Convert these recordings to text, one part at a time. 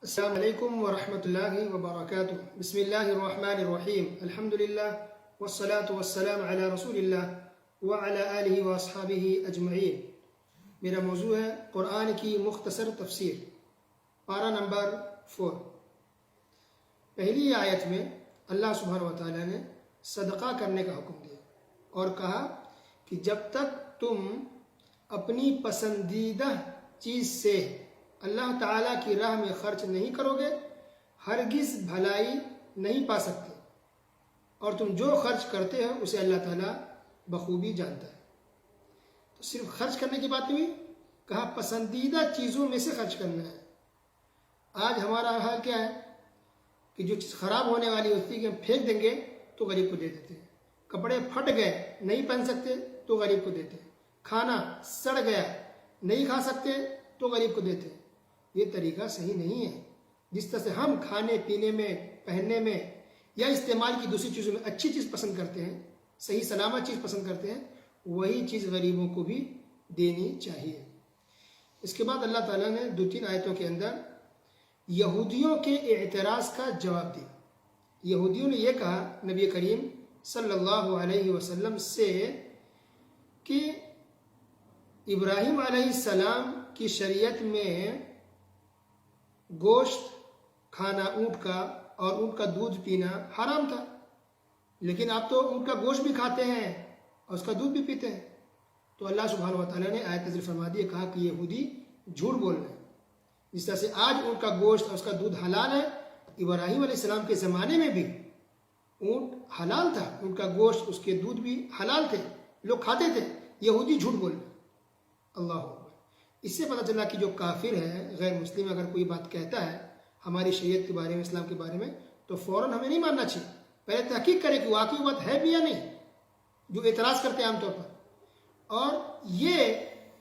السلام علیکم ورحمۃ اللہ وبرکاتہ۔ بسم اللہ الرحمن الرحیم، الحمد للہ والصلاة والسلام علی رسول اللہ وعلی آلہ واصحابہ اجمعین۔ میرا موضوع ہے قرآن کی مختصر تفسیر، پارہ نمبر 4۔ پہلی آیت میں اللہ سبحانہ و تعالیٰ نے صدقہ کرنے کا حکم دیا اور کہا کہ جب تک تم اپنی پسندیدہ چیز سے اللہ تعالیٰ کی راہ میں خرچ نہیں کرو گے ہرگز بھلائی نہیں پا سکتے، اور تم جو خرچ کرتے ہو اسے اللہ تعالیٰ بخوبی جانتا ہے۔ تو صرف خرچ کرنے کی بات نہیں، کہا پسندیدہ چیزوں میں سے خرچ کرنا ہے۔ آج ہمارا حال کیا ہے کہ جو چیز خراب ہونے والی ہوتی ہے کہ ہم پھینک دیں گے تو غریب کو دے دیتے ہیں، کپڑے پھٹ گئے نہیں پہن سکتے تو غریب کو دیتے ہیں، کھانا سڑ گیا نہیں کھا سکتے تو غریب کو دیتے ہیں۔ یہ طریقہ صحیح نہیں ہے۔ جس طرح سے ہم کھانے پینے میں، پہننے میں یا استعمال کی دوسری چیزوں میں اچھی چیز پسند کرتے ہیں، صحیح سلامت چیز پسند کرتے ہیں، وہی چیز غریبوں کو بھی دینی چاہیے۔ اس کے بعد اللہ تعالیٰ نے 2-3 آیتوں کے اندر یہودیوں کے اعتراض کا جواب دیا۔ یہودیوں نے یہ کہا نبی کریم صلی اللہ علیہ وسلم سے کہ ابراہیم علیہ السلام کی شریعت میں گوشت کھانا اونٹ کا اور اونٹ کا دودھ پینا حرام تھا، لیکن آپ تو اونٹ کا گوشت بھی کھاتے ہیں اور اس کا دودھ بھی پیتے ہیں۔ تو اللہ سبحانہ و تعالیٰ نے آیت نازل فرما دی، کہا کہ یہودی جھوٹ بول رہے ہیں۔ جس طرح سے آج اونٹ کا گوشت اور اس کا دودھ حلال ہے، ابراہیم علیہ السلام کے زمانے میں بھی اونٹ حلال تھا، اونٹ کا گوشت اس کے دودھ بھی حلال تھے، لوگ کھاتے تھے۔ یہودی جھوٹ بول رہے ہیں۔ اللہ اکبر۔ اس سے پتہ چلا کہ جو کافر ہے، غیر مسلم، اگر کوئی بات کہتا ہے ہماری شریعت کے بارے میں، اسلام کے بارے میں، تو فوراً ہمیں نہیں ماننا چاہیے، پہلے تحقیق کرے کہ واقعی بات ہے بھی یا نہیں، جو اعتراض کرتے ہیں عام طور پر۔ اور یہ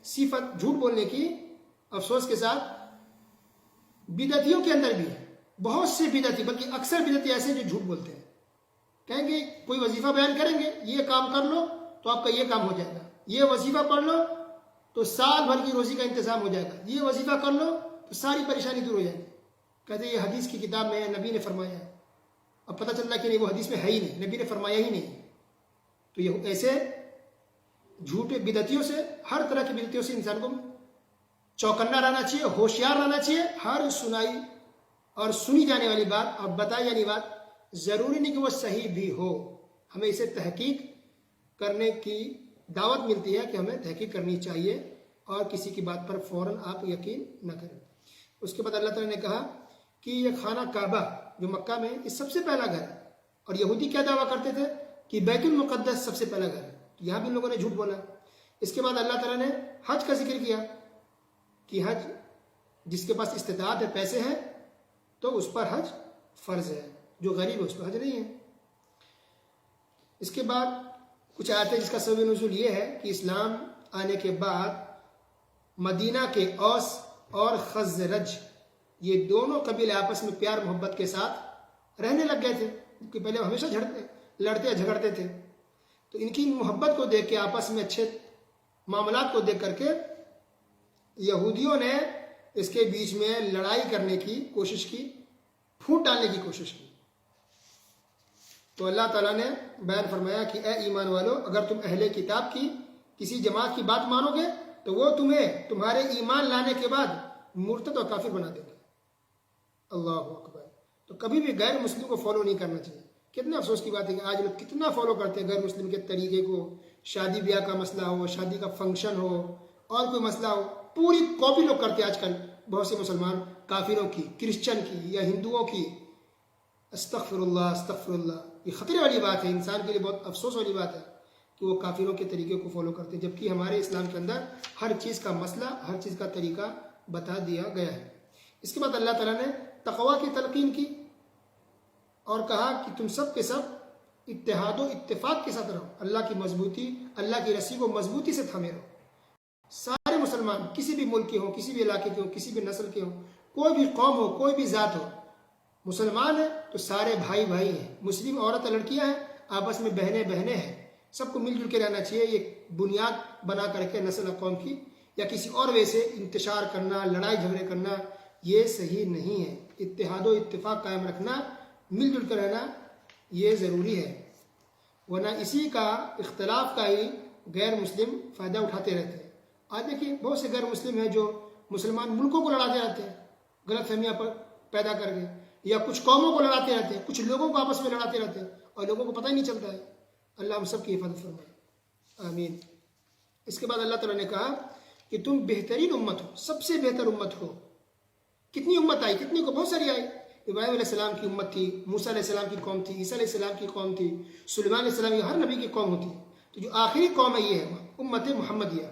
صفت جھوٹ بولنے کی افسوس کے ساتھ بدعتیوں کے اندر بھی ہے۔ بہت سے بدعتی، بلکہ اکثر بدعتی ایسے جو جھوٹ بولتے ہیں، کہیں گے کوئی وظیفہ بیان کریں گے، یہ کام کر لو تو آپ کا یہ کام ہو جائے گا، یہ وظیفہ پڑھ لو تو سال بھر کی روزی کا انتظام ہو جائے گا، یہ وظیفہ کر لو تو ساری پریشانی دور ہو جائے گی۔ کہتے ہیں یہ حدیث کی کتاب میں ہے، نبی نے فرمایا ہے۔ اب پتہ چلتا ہے کہ نہیں، وہ حدیث میں ہے ہی نہیں، نبی نے فرمایا ہی نہیں۔ تو یہ ایسے جھوٹے بدعتیوں سے، ہر طرح کی بدعتیوں سے انسان کو چوکنا رہنا چاہیے، ہوشیار رہنا چاہیے۔ ہر سنائی اور سنی جانے والی بات اور بتائی جانے والی بات ضروری نہیں کہ وہ صحیح بھی ہو، ہمیں اسے تحقیق کرنے کی دعوت ملتی ہے کہ ہمیں تحقیق کرنی چاہیے اور کسی کی بات پر فوراً آپ یقین نہ کریں۔ اس کے بعد اللہ تعالیٰ نے کہا کہ یہ خانہ کعبہ جو مکہ میں، یہ سب سے پہلا گھر ہے، اور یہودی کیا دعویٰ کرتے تھے کہ بیت المقدس سب سے پہلا گھر ہے، تو یہاں بھی لوگوں نے جھوٹ بولا۔ اس کے بعد اللہ تعالیٰ نے حج کا ذکر کیا کہ حج جس کے پاس استطاعت ہے، پیسے ہیں، تو اس پر حج فرض ہے، جو غریب ہے اس پر حج نہیں ہے۔ اس کے بعد کچھ آیتیں جس کا سبب نزول یہ ہے کہ اسلام آنے کے بعد مدینہ کے اوس اور خزرج، یہ دونوں قبیلے آپس میں پیار محبت کے ساتھ رہنے لگ گئے تھے، کیونکہ پہلے ہمیشہ لڑتے جھگڑتے تھے۔ تو ان کی محبت کو دیکھ کے، آپس میں اچھے معاملات کو دیکھ کر کے، یہودیوں نے اس کے بیچ میں لڑائی کرنے کی کوشش کی، پھوٹ ڈالنے کی کوشش کی۔ تو اللہ تعالیٰ نے بیان فرمایا کہ اے ایمان والو، اگر تم اہل کتاب کی کسی جماعت کی بات مانو گے تو وہ تمہیں تمہارے ایمان لانے کے بعد مرتد اور کافر بنا دیں گے۔ اللہ اکبر۔ تو کبھی بھی غیر مسلم کو فالو نہیں کرنا چاہیے۔ کتنے افسوس کی بات ہے کہ آج لوگ کتنا فالو کرتے ہیں غیر مسلم کے طریقے کو، شادی بیاہ کا مسئلہ ہو، شادی کا فنکشن ہو، اور کوئی مسئلہ ہو، پوری کاپی لوگ کرتے ہیں آج کل، بہت سے مسلمان کافروں کی، کرسچن کی یا ہندوؤں کی۔ استغفر اللہ، استغفر اللہ۔ یہ خطرے والی بات ہے، انسان کے لیے بہت افسوس والی بات ہے کہ وہ کافروں کے طریقے کو فالو کرتے ہیں، جبکہ ہمارے اسلام کے اندر ہر چیز کا مسئلہ، ہر چیز کا طریقہ بتا دیا گیا ہے۔ اس کے بعد اللہ تعالیٰ نے تقویٰ کی تلقین کی اور کہا کہ تم سب کے سب اتحاد و اتفاق کے ساتھ رہو، اللہ کی مضبوطی، اللہ کی رسی کو مضبوطی سے تھامے رہو۔ سارے مسلمان کسی بھی ملک کے ہوں، کسی بھی علاقے کے ہوں، کسی بھی نسل کے ہوں، کوئی بھی قوم ہو، کوئی بھی ذات ہو، مسلمان ہیں تو سارے بھائی بھائی ہیں، مسلم عورت لڑکیاں ہیں، آپس میں بہنیں بہنیں ہیں، سب کو مل جل کے رہنا چاہیے۔ یہ بنیاد بنا کر کے نسل اور قوم کی یا کسی اور وجہ سے انتشار کرنا، لڑائی جھگڑے کرنا، یہ صحیح نہیں ہے. اتحاد و اتفاق قائم رکھنا، مل جل کر رہنا، یہ ضروری ہے، ورنہ اسی کا اختلاف کا ہی غیر مسلم فائدہ اٹھاتے رہتے ہیں. آج دیکھیے بہت سے غیر مسلم ہیں جو مسلمان ملکوں کو لڑاتے رہتے ہیں غلط فہمیاں پیدا کر کے، یا کچھ قوموں کو لڑاتے رہتے ہیں، کچھ لوگوں کو آپس میں لڑاتے رہتے ہیں اور لوگوں کو پتہ ہی نہیں چلتا ہے. اللہ ہم سب کی حفاظت فرمائے، آمین. اس کے بعد اللہ تعالیٰ نے کہا کہ تم بہترین امت ہو، سب سے بہتر امت ہو. کتنی امت آئی؟ کتنی کو؟ بہت ساری آئی. ابراہیم علیہ السلام کی امت تھی، موسیٰ علیہ السلام کی قوم تھی، عیسیٰ علیہ السلام کی قوم تھی، سلیمان علیہ السلام کی، ہر نبی کی قوم ہوتی ہے. تو جو آخری قوم ہے یہ ہے امت محمدیہ،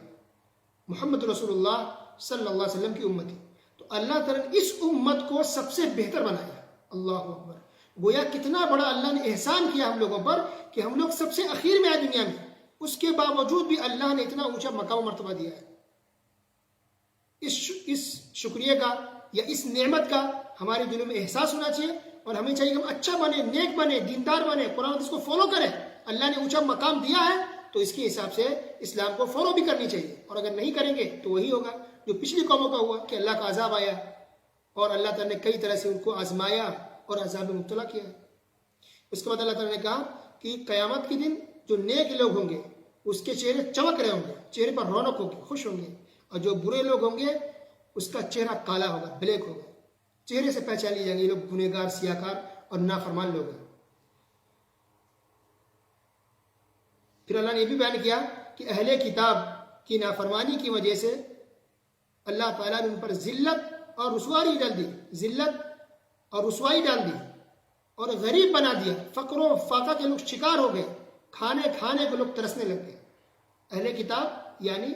محمد رسول اللہ صلی اللہ علیہ وسلم کی امت ہے. تو اللہ تعالیٰ نے اس امت کو سب سے بہتر بنایا. اللہ اکبر. گویا کتنا بڑا اللہ نے احسان کیا ہم لوگوں پر کہ ہم لوگ سب سے اخیر میں آئے دنیا میں. اس کے باوجود بھی اللہ نے اتنا اونچا مقام و مرتبہ دیا ہے. اس شکریہ کا یا اس نعمت کا ہمارے دلوں میں احساس ہونا چاہیے، اور ہمیں چاہیے کہ ہم اچھا بنے، نیک بنے، دیندار بنے، قرآن اس کو فالو کریں. اللہ نے اونچا مقام دیا ہے تو اس کے حساب سے اسلام کو فالو بھی کرنی چاہیے. اور اگر نہیں کریں گے تو وہی ہوگا جو پچھلی قوموں کا ہوا کہ اللہ کا عذاب آیا اور اللہ تعالیٰ نے کئی طرح سے ان کو آزمایا اور عذاب میں مبتلا کیا. اس کے بعد اللہ تعالیٰ نے کہا کہ قیامت کے دن جو نیک لوگ ہوں گے اس کے چہرے چمک رہے ہوں گے، چہرے پر رونق ہوگی، خوش ہوں گے. اور جو برے لوگ ہوں گے اس کا چہرہ کالا ہوگا، بلیک ہوگا. چہرے سے پہچان لی جائیں گے یہ لوگ گنہگار، سیاکار اور نافرمان لوگ ہیں. پھر اللہ نے یہ بھی بیان کیا کہ اہل کتاب کی نافرمانی کی وجہ سے اللہ تعالیٰ نے ان پر ذلت اور رسوائی ڈال دی، ذلت اور رسوائی ڈال دی اور غریب بنا دیا. فقر و فاقہ کے لوگ شکار ہو گئے، کھانے کو لوگ ترسنے لگ گئے. اہل کتاب یعنی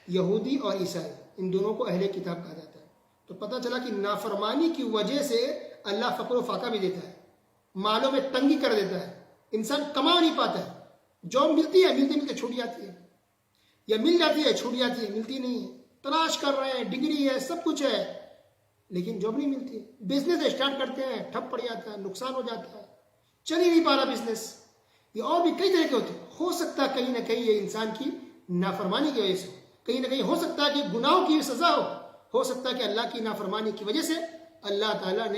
یہودی اور عیسائی، ان دونوں کو اہل کتاب کہا جاتا ہے. تو پتہ چلا کہ نافرمانی کی وجہ سے اللہ فقر و فاقہ بھی دیتا ہے، مالوں میں تنگی کر دیتا ہے، انسان کما نہیں پاتا ہے. جاب ملتی ہے، ملتے چھوٹ جاتی ہے، یا مل جاتی ہے چھوٹ جاتی ہے، ملتی نہیں ہے. تلاش کر رہے ہیں، ڈگری ہے، سب کچھ ہے، لیکن جاب نہیں ملتی. بزنس اسٹارٹ کرتے ہیں، ٹھپ پڑ جاتا ہے، نقصان ہو جاتا ہے، چل ہی نہیں پا رہا بزنس. یہ اور بھی کئی طرح کے ہوتے ہیں. ہو سکتا ہے کہیں نہ کہیں یہ انسان کی نافرمانی کی وجہ سے، کہیں نہ کہیں ہو سکتا ہے کہ گناہوں کی سزا ہو سکتا ہے کہ اللہ کی نافرمانی کی وجہ سے اللہ تعالیٰ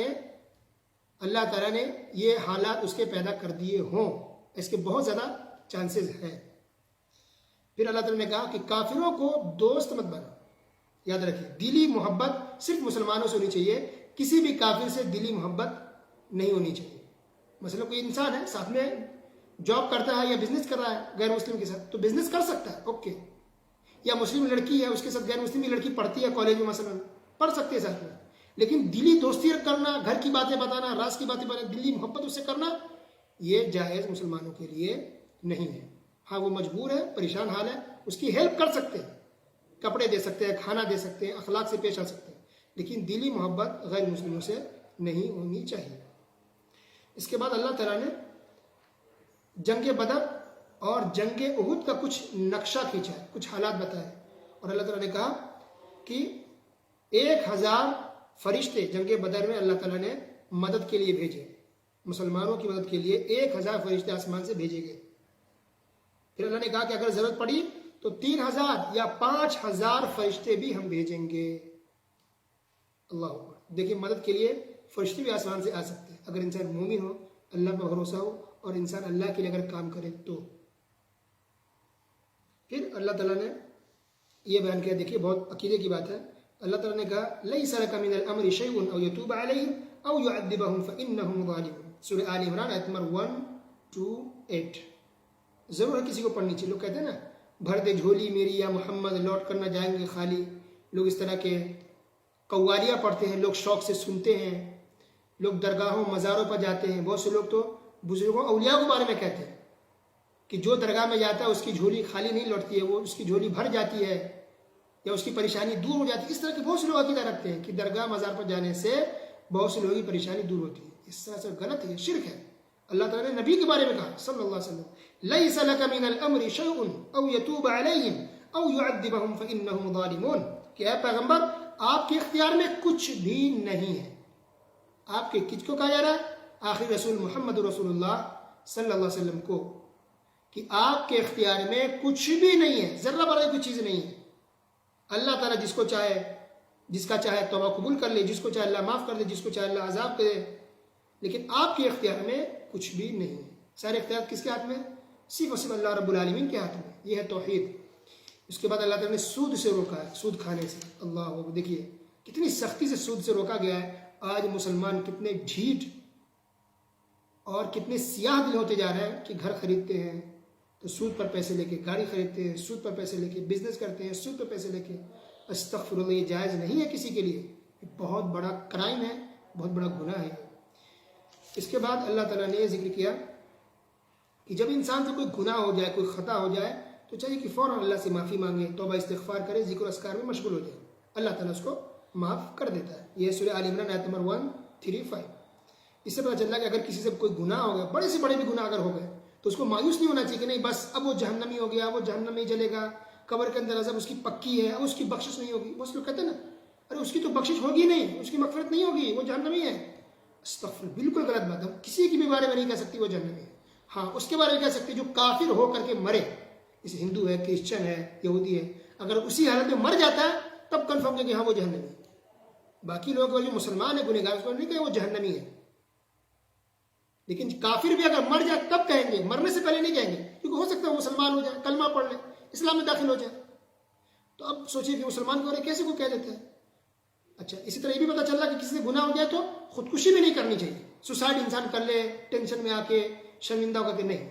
نے یہ حالات اس کے پیدا کر دیے ہوں. اس کے بہت زیادہ چانسز ہیں. پھر اللہ تعالیٰ نے کہا کہ کافروں کو دوست مت بنا. یاد رکھیں دلی محبت صرف مسلمانوں سے ہونی چاہیے، کسی بھی کافر سے دلی محبت نہیں ہونی چاہیے. مثلا کوئی انسان ہے ساتھ میں جاب کرتا ہے یا بزنس کر رہا ہے غیر مسلم کے ساتھ، تو بزنس کر سکتا ہے، اوکے. یا مسلم لڑکی ہے اس کے ساتھ غیر مسلم کی لڑکی پڑھتی ہے کالج میں، مثلا پڑھ سکتے ہیں ساتھ میں، لیکن دلی دوستی کرنا، گھر کی باتیں بتانا، راز کی باتیں بتانا، دلی محبت اس سے کرنا، یہ جائز مسلمانوں کے لیے نہیں ہے. ہاں وہ مجبور ہے، پریشان حال ہے، اس کی ہیلپ کر سکتے ہیں، کپڑے دے سکتے ہیں، کھانا دے سکتے ہیں، اخلاق سے پیش آ سکتے ہیں، لیکن دلی محبت غیر مسلموں سے نہیں ہونی چاہیے. اس کے بعد اللہ تعالیٰ نے جنگ بدر اور جنگ احد کا کچھ نقشہ کھینچا ہے، کچھ حالات بتائے، اور اللہ تعالیٰ نے کہا کہ 1000 فرشتے جنگ بدر میں اللہ تعالیٰ نے مدد کے لیے بھیجے، مسلمانوں کی مدد کے لیے 1000 فرشتے آسمان سے بھیجے گئے. پھر اللہ نے کہا کہ اگر ضرورت پڑی تو 3000 یا 5000 فرشتے بھی ہم بھیجیں گے. اللہ اکبر. دیکھیں مدد کے لیے فرشتے بھی آسمان سے آ سکتے ہیں اگر انسان مومن ہو، اللہ پر بھروسہ ہو اور انسان اللہ کے لیے اگر کام کرے تو. پھر اللہ تعالیٰ نے یہ بیان کیا، دیکھیے بہت عقیدے کی بات ہے. اللہ تعالیٰ نے کہا لَيْسَ لَكَ مِنَ الْأَمْرِ شَيْءٌ أَوْ يَتُوبَ عَلَيْهِمْ أَوْ يُعَذِّبَهُمْ فَإِنَّهُمْ ظَالِمُونَ. سورہ آل عمران آیت نمبر 128. ضرور ہے کسی کو پڑھنی چاہیے. لوگ کہتے ہیں نا بھر دے جھولی میری یا محمد، لوٹ کر نہ جائیں گے خالی. لوگ اس طرح کے قوالیاں پڑھتے ہیں، لوگ شوق سے سنتے ہیں، لوگ درگاہوں مزاروں پر جاتے ہیں. بہت سے لوگ تو بزرگوں اولیاء کے بارے میں کہتے ہیں کہ جو درگاہ میں جاتا ہے اس کی جھولی خالی نہیں لوٹتی ہے، وہ اس کی جھولی بھر جاتی ہے یا اس کی پریشانی دور ہو جاتی ہے. اس طرح کے بہت سے لوگ عقیدہ رکھتے ہیں کہ درگاہ مزار پر جانے سے بہت سے لوگوں کی پریشانی دور ہوتی ہے. اس طرح سے غلط ہے، شرک ہے. اللہ تعالیٰ نے نبی کے بارے میں کہا صلی اللہ علیہ وسلم لَيْسَ لَكَ مِنَ الْأَمْرِ شَيْءٌ أَوْ يَتُوبَ عَلَيْهِمْ أَوْ يُعَذِّبَهُمْ فَإِنَّهُمْ ظَالِمُونَ. کہ اے پیغمبر آپ کے اختیار میں کچھ بھی نہیں ہے. آپ کے کس کو کہا جا رہا ہے؟ آخری رسول محمد رسول اللہ صلی اللہ علیہ وسلم کو، کہ آپ کے اختیار میں کچھ بھی نہیں ہے، ذرہ برابر کوئی چیز نہیں ہے. اللہ تعالیٰ جس کو چاہے جس کا چاہے توبہ قبول کر لے، جس کو چاہے اللہ معاف کر دے، جس کو چاہے اللہ عذاب کرے، لیکن آپ کے اختیار میں کچھ بھی نہیں ہے۔ سارے اختیار کس کے ہاتھ میں؟ صرف اور صرف اللہ رب العالمین کے ہاتھ میں۔ یہ ہے توحید۔ اس کے بعد اللہ تعالیٰ نے سود سے روکا ہے، سود کھانے سے۔ اللہ، دیکھیے کتنی سختی سے سود سے روکا گیا ہے۔ آج مسلمان کتنے ڈھیٹ اور کتنے سیاہ دل ہوتے جا رہے ہیں کہ گھر خریدتے ہیں تو سود پر پیسے لے کے، گاڑی خریدتے ہیں سود پر پیسے لے کے، بزنس کرتے ہیں سود پر پیسے لے کے۔ استغفر اللہ، یہ جائز نہیں ہے کسی کے لیے، یہ بہت بڑا کرائم ہے، بہت بڑا گناہ ہے۔ اس کے بعد اللہ تعالیٰ نے یہ ذکر کیا کہ جب انسان سے کوئی گناہ ہو جائے، کوئی خطا ہو جائے، تو چاہیے کہ فوراً اللہ سے معافی مانگے، توبہ استغفار کرے، ذکر و اذکار میں مشغول ہو جائے، اللہ تعالیٰ اس کو معاف کر دیتا ہے۔ یہ سورہ آل عمران آیت نمبر 135۔ اس سے پتہ چل رہا ہے کہ اگر کسی سے کوئی گناہ ہو گیا، بڑے سے بڑے بھی گناہ اگر ہو گئے، تو اس کو مایوس نہیں ہونا چاہیے کہ نہیں بس اب وہ جہنمی ہو گیا، وہ جہنم میں ہی جلے گا، قبر کے اندر عذاب اس کی پکی ہے، اب اس کی بخشش نہیں ہوگی۔ وہ لوگ کہتے ہیں نا، ارے اس کی تو بخشش ہوگی نہیں، اس کی مغفرت نہیں ہوگی، وہ جہنمی ہے۔ استغفر، بالکل غلط بات ہے۔ کسی کے بھی بارے میں نہیں کہہ سکتی وہ جہنمی ہے۔ ہاں، اس کے بارے میں کہہ سکتی جو کافر ہو کر کے مرے، جیسے ہندو ہے، کرسچن ہے، یہودی ہے، اگر اسی حالت میں مر جاتا ہے تب کنفرم ہے کہ ہاں وہ جہنمی ہے۔ باقی لوگ جو مسلمان ہے گنہگار، اس کو نہیں کہ وہ جہنمی ہے، لیکن کافر بھی اگر مر جائے تب کہیں گے، مرنے سے پہلے نہیں کہیں گے، کیونکہ ہو سکتا ہے وہ مسلمان ہو جائے، کلمہ پڑھ لے، اسلام میں داخل ہو جائے۔ تو اب سوچیے کہ مسلمان کو کیسے کو کہہ دیتے ہیں۔ اچھا، اسی طرح یہ بھی پتہ چل رہا کہ کسی سے گناہ ہو جائے تو خودکشی بھی نہیں کرنی چاہیے، سوسائڈ انسان کر لے ٹینشن میں آ کے، شرمندہ ہو کر کے، نہیں،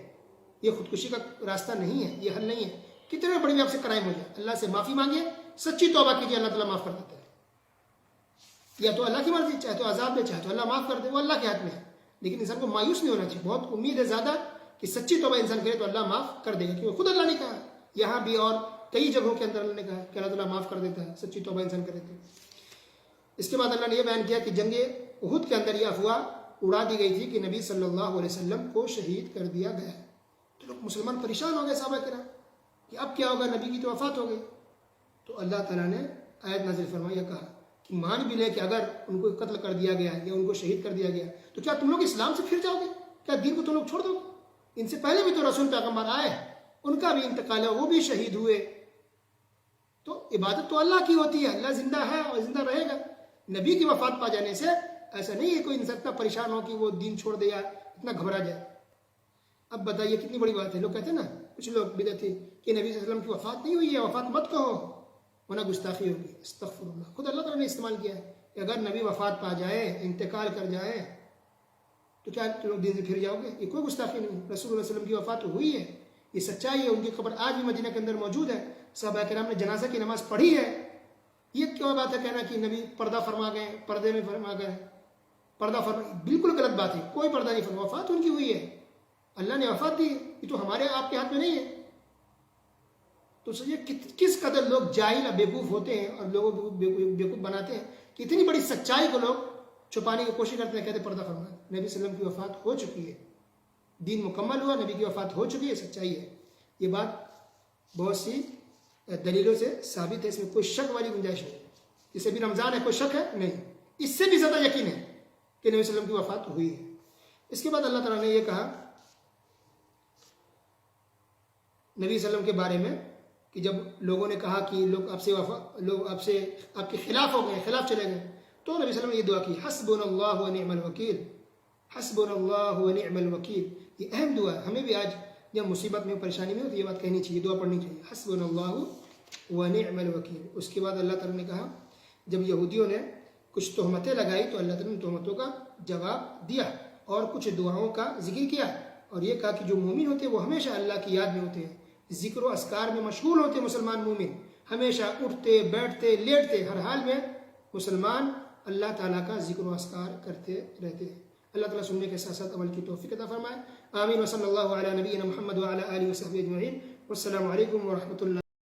یہ خودکشی کا راستہ نہیں ہے، یہ حل نہیں ہے۔ کتنے بڑی بھی آپ سے کرائم ہو جائے، اللہ سے معافی مانگیے، سچی توبہ کیجیے، اللہ تعالیٰ معاف کر دیتا ہے۔ یا تو اللہ کی مرضی، چاہے تو عذاب دے، چاہے تو اللہ معاف کر دے، وہ اللہ کے ہاتھ میں ہے، لیکن انسان کو مایوس نہیں ہونا چاہیے۔ بہت امید ہے زیادہ کہ سچی توبہ انسان کرے تو اللہ معاف کر دے گا، کیونکہ خود اللہ نے کہا، یہاں بھی اور کئی جگہوں کے اندر اللہ نے کہا کہ اللہ تعالیٰ معاف کر دیتا ہے سچی توبہ انسان کرے تو۔ اس کے بعد اللہ نے یہ بیان کیا کہ جنگ احد کے اندر یہ افواہ اڑا دی گئی تھی کہ نبی صلی اللہ علیہ وسلم کو شہید کر دیا گیا ہے۔ تو لوگ مسلمان پریشان ہو گئے، صحابہ کرام، کہ اب کیا ہوگا، نبی کی تو وفات ہو گئی۔ تو اللہ تعالیٰ نے آیت نازل فرمایا، کہا کہ مان بھی لیں کہ اگر ان کو قتل کر دیا گیا یا ان کو شہید کر دیا گیا تو کیا تم لوگ اسلام سے پھر جاؤ گے؟ کیا دین کو تم لوگ چھوڑ دو گے؟ ان سے پہلے بھی تو رسول پیغمبر آئے، ان کا بھی انتقال ہے، وہ بھی شہید ہوئے۔ تو عبادت تو اللہ کی ہوتی ہے، اللہ زندہ ہے اور زندہ رہے گا۔ نبی کی وفات پا جانے سے ایسا نہیں ہے کوئی انسان اتنا پریشان ہو کہ وہ دین چھوڑ دے یا اتنا گھبرا جائے۔ اب بتائیے کتنی بڑی بات ہے۔ لوگ کہتے ہیں نا، کچھ لوگ بدعتی کہ نبی صلی اللہ علیہ وسلم کی وفات نہیں ہوئی ہے، وفات مت کہو ورنہ گستاخی ہوگی۔ استغفر اللہ، خود اللہ تعالیٰ نے استعمال کیا ہے کہ اگر نبی وفات پا جائے، انتقال کر جائے، تو کیا تم لوگ دین سے پھر جاؤ گے؟ یہ کوئی گستاخی نہیں، رسول اللہ علیہ وسلم کی وفات ہوئی ہے، یہ سچائی ہے۔ ان کی قبر آج بھی مدینہ کے اندر موجود ہے، صحابہ کرام نے جنازہ کی نماز پڑھی ہے۔ یہ کیا بات ہے کہنا کہ نبی پردہ فرما گئے، پردے میں فرما گئے، پردہ فرما، بالکل غلط بات ہے، کوئی پردہ نہیں فرما، وفات ان کی ہوئی ہے، اللہ نے وفات دی، یہ تو ہمارے آپ کے ہاتھ میں نہیں ہے۔ تو سوچیے کس قدر لوگ جاہل اور بیوقوف ہوتے ہیں اور لوگوں کو بیوقوف بناتے ہیں کہ اتنی بڑی سچائی کو لوگ چھپانے کی کوشش کرتے ہیں، کہتے ہیں پردہ فرما۔ نبی صلی اللہ علیہ وسلم کی وفات ہو چکی ہے، دین مکمل ہوا، نبی کی وفات ہو چکی ہے، سچائی ہے۔ یہ بات بہت سی دلیلوں سے ثابت ہے، اس میں کوئی شک والی گنجائش نہیں۔ جسے بھی رمضان ہے، کوئی شک ہے نہیں، اس سے بھی زیادہ یقین ہے کہ نبی صلی اللہ علیہ وسلم کی وفات ہوئی ہے۔ اس کے بعد اللہ تعالیٰ نے یہ کہا نبی صلی اللہ علیہ وسلم کے بارے میں کہ جب لوگوں نے کہا کہ لوگ آپ سے آپ کے خلاف ہو گئے، خلاف چلے گئے، تو نبی صلی اللہ علیہ وسلم نے یہ دعا کی، حسبنا اللہ ونعم الوکیل، حسبنا اللہ ونعم الوکیل۔ یہ اہم دعا ہے، ہمیں بھی آج جب مصیبت میں پریشانی میں ہو تو یہ بات کہنی چاہیے، دعا پڑھنی چاہیے، حسبنا اللہ ونعم الوکیل۔ اس کے بعد اللہ تعالیٰ نے کہا جب یہودیوں نے کچھ تہمتیں لگائی تو اللہ تعالیٰ نے تہمتوں کا جواب دیا اور کچھ دعاؤں کا ذکر کیا، اور یہ کہا کہ جو مومن ہوتے ہیں وہ ہمیشہ اللہ کی یاد میں ہوتے ہیں، ذکر و اذکار میں مشغول ہوتے ہیں۔ مسلمان مومن ہمیشہ اٹھتے بیٹھتے لیٹتے ہر حال میں مسلمان اللہ تعالیٰ کا ذکر و اذکار کرتے رہتے ہیں۔ اللہ تعالیٰ سننے کے ساتھ ساتھ عمل کی توفیق عطا فرمائے۔ آمین۔ وصلی اللہ علی نبینا محمد وعلی آلہ وصحبہ اجمعین۔ والسلام علیکم ورحمۃ اللہ۔